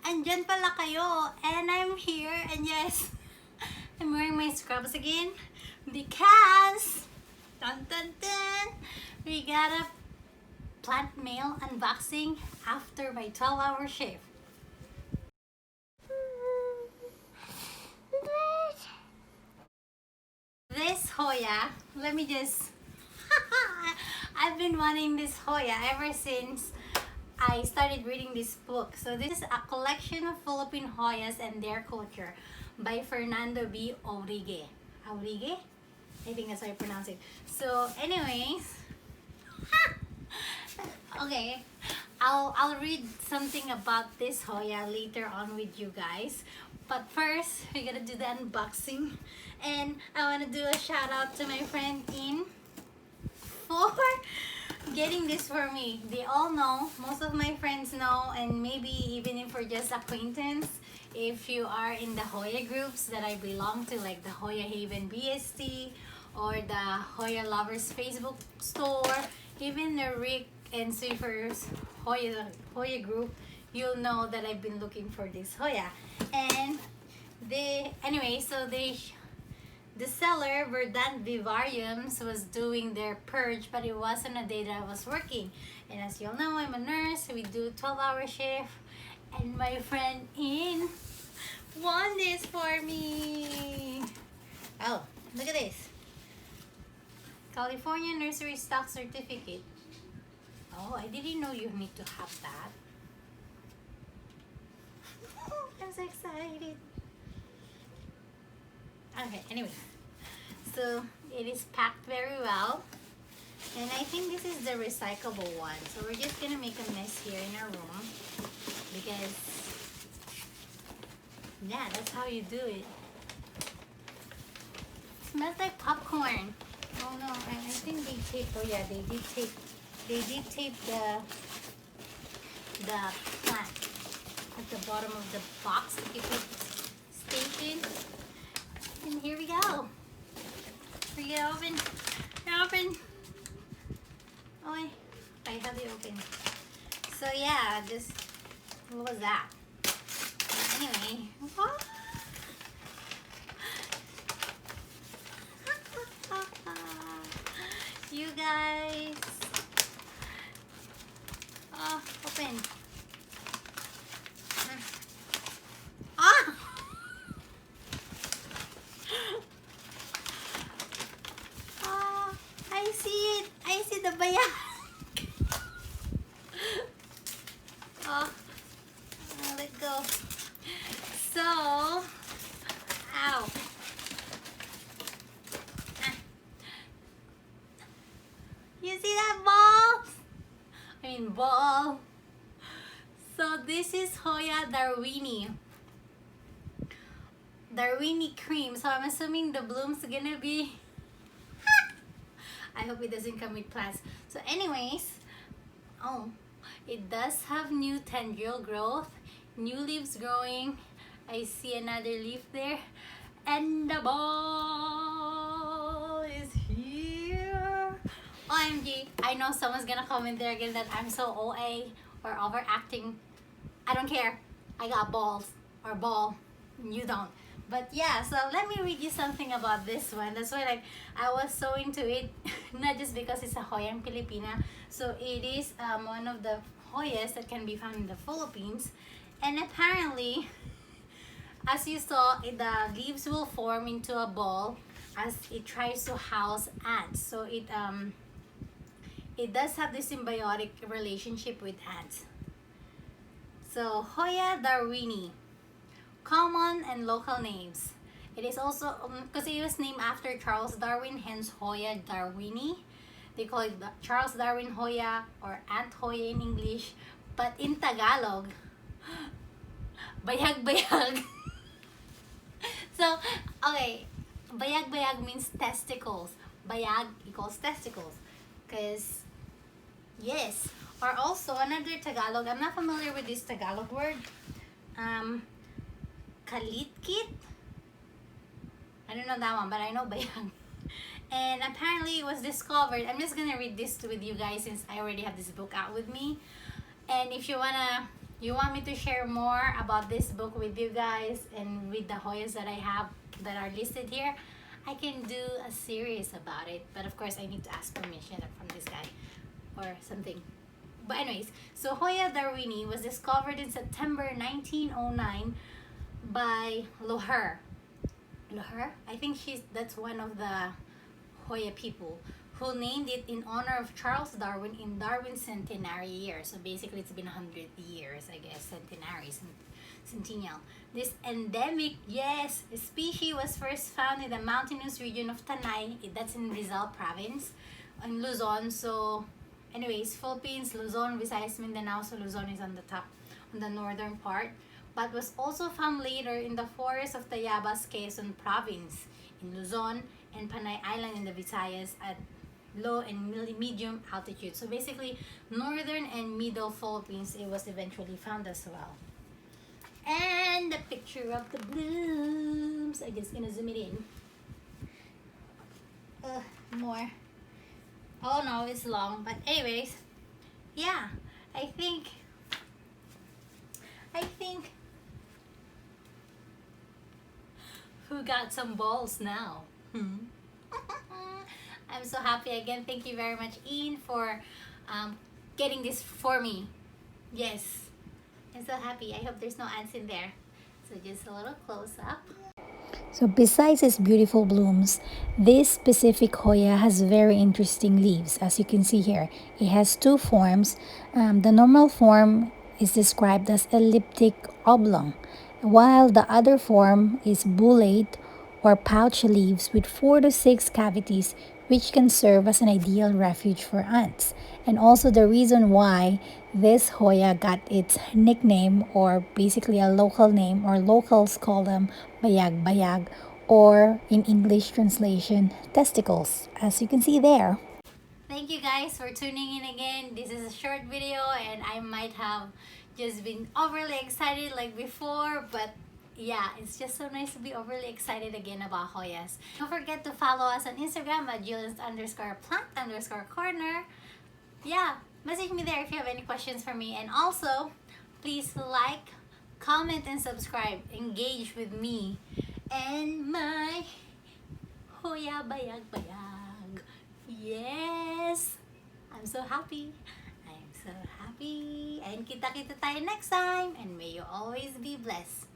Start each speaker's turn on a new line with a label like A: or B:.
A: andyan pala kayo. And I'm here. And yes, I'm wearing my scrubs again. Because, dun dun dun, we got a plant mail unboxing after my 12-hour shift. This Hoya, let me just... I've been wanting this Hoya ever since I started reading this book. So this is a collection of Philippine Hoyas and their culture by Fernando B. Aurigue. Aurigue? I think that's how you pronounce it. So anyways, okay, I'll read something about this Hoya later on with you guys. But first, we're gonna do the unboxing. And I wanna do a shout out to my friend In for getting this for me. They all know, most of my friends know, and maybe even if we're just acquaintance, if you are in the Hoya groups that I belong to, like the Hoya Haven BST or the Hoya Lovers Facebook store, even the Rick and Swiffer's Hoya group, you'll know that I've been looking for this Hoya. And the seller, Verdant Vivariums, was doing their purge, but it wasn't a day that I was working. And as you all know, I'm a nurse, we do 12-hour shift, and my friend In won this for me. Oh, look at this. California Nursery Stock Certificate. Oh, I didn't know you need to have that. I'm so excited. Okay, anyway, so it is packed very well, and I think this is the recyclable one. So we're just gonna make a mess here in our room because, yeah, that's how you do it. It smells like popcorn. Oh no, I think they taped. Oh yeah, they did tape the plant at the bottom of the box to keep it stationed. And here we go. We get open. Open. Oh, I have it open. So yeah, just what was that? Anyway. You guys. Oh, open. I see it. I see the bayag. Let go. So, ow. You see that ball? I mean ball. So this is Hoya Darwini cream. So I'm assuming the bloom's gonna be... I hope it doesn't come with plants. So anyways, oh, it does have new tendril growth, new leaves growing. I see another leaf there, and the ball is here. OMG, I know someone's gonna comment there again that I'm so OA or overacting. I don't care. I got balls or ball. You don't. But yeah, so let me read you something about this one. That's why I was so into it, not just because it's a Hoyang Pilipina. So it is one of the Hoyas that can be found in the Philippines. And apparently, as you saw, the leaves will form into a ball as it tries to house ants. So it does have this symbiotic relationship with ants. So Hoya Darwini. Common and local names. It is also, because it was named after Charles Darwin, hence Hoya Darwini. They call it Charles Darwin Hoya or Ant Hoya in English. But in Tagalog, bayag-bayag. So, okay, bayag-bayag means testicles. Bayag equals testicles. Because, yes. Or also, another Tagalog, I'm not familiar with this Tagalog word. Kalitkit? I don't know that one, but I know bayag. And apparently it was discovered. I'm just gonna read this with you guys since I already have this book out with me. And if you wanna you want me to share more about this book with you guys and with the Hoyas that I have that are listed here, I can do a series about it. But of course, I need to ask permission from this guy or something. But anyways, so Hoya darwini was discovered in September 1909 by Loher. Loher? I think that's one of the Hoya people who named it in honor of Charles Darwin in Darwin's centenary year. So basically, it's been 100 years, I guess, centennial. This endemic, yes, species was first found in the mountainous region of Tanay. That's in Rizal province, in Luzon. So anyways, Philippines, Luzon, Visayas, Mindanao. So Luzon is on the top, on the northern part. But was also found later in the forest of Tayabas, Quezon province, in Luzon, and Panay Island in the Visayas at low and medium altitude. So basically, northern and middle Philippines, it was eventually found as well. And the picture of the blooms. I'm just gonna zoom it in. More. Oh no, it's long. But anyways, yeah, I think who got some balls now? I'm so happy again. Thank you very much, Ian, for getting this for me. Yes, I'm so happy. I hope there's no ants in there. So just a little close up.
B: So besides its beautiful blooms, this specific Hoya has very interesting leaves. As you can see here, it has two forms. The normal form is described as elliptic oblong, while the other form is bullate or pouch leaves with 4 to 6 cavities, which can serve as an ideal refuge for ants. And also the reason why this Hoya got its nickname, or basically a local name, or locals call them bayag bayag, or in English translation, testicles, as you can see there.
A: Thank you guys for tuning in again. This is a short video and I might have just been overly excited like before, but yeah, it's just so nice to be overly excited again about Hoyas. Don't forget to follow us on Instagram at Julius_plant_corner. Yeah, message me there if you have any questions for me. And also, please like, comment, and subscribe. Engage with me and my Hoya Bayag Bayag. Yes! I'm so happy. I'm so happy. And kita-kita tayo next time. And may you always be blessed.